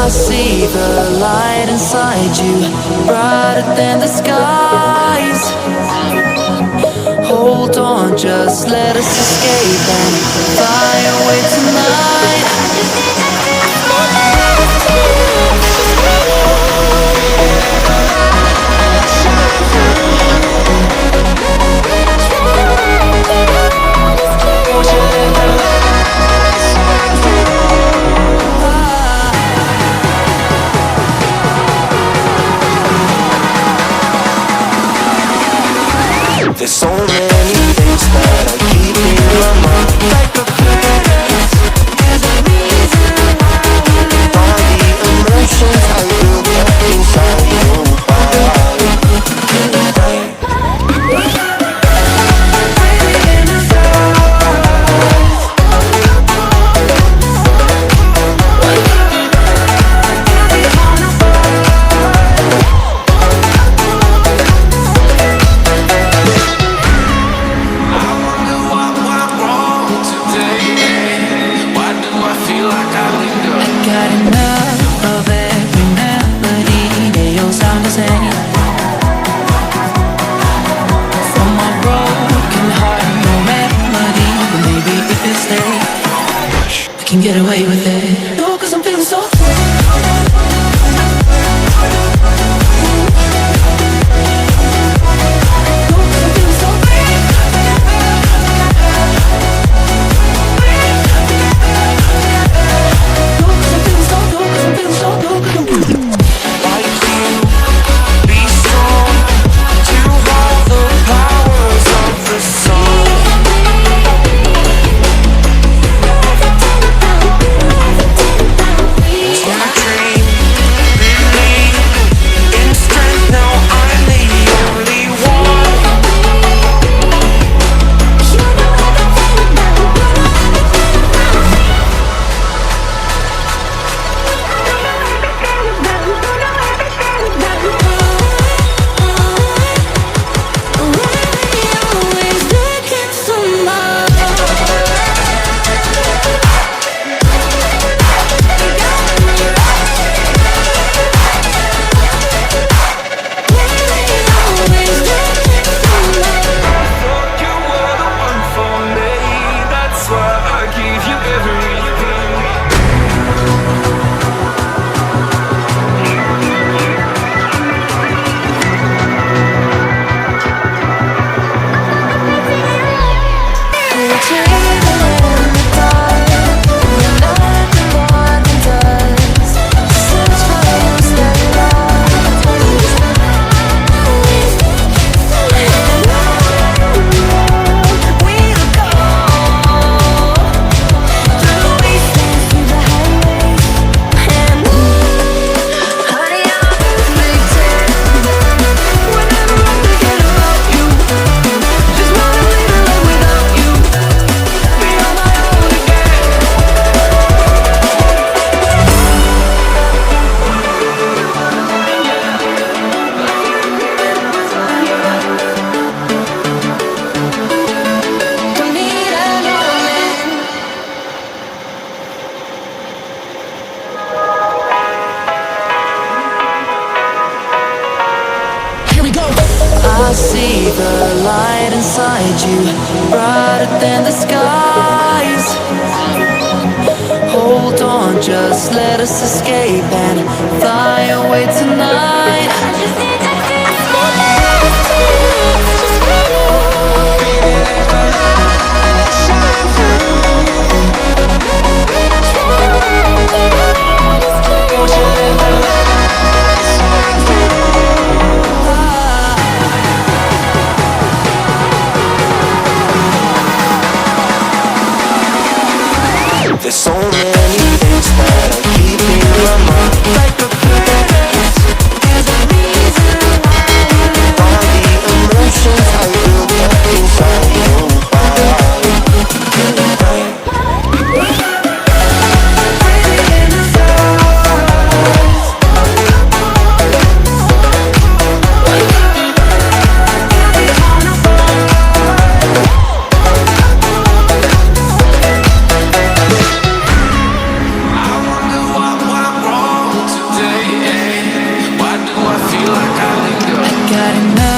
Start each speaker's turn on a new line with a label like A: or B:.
A: I see the light inside you, brighter than the skies. Hold on, just let us escape and fly away tonight.
B: There's so many things that I keep in my mind, like a past. There's a reason why all the emotions I built up inside your body.
A: Can get away with it. No, 'cause I'm feeling so free. I see the light inside you, brighter than the skies. Hold on, just let us escape and fly away tonight.
B: There's so many things that I keep in my mind, like a past. There's a reason why all the emotions I built up inside your body.
A: got enough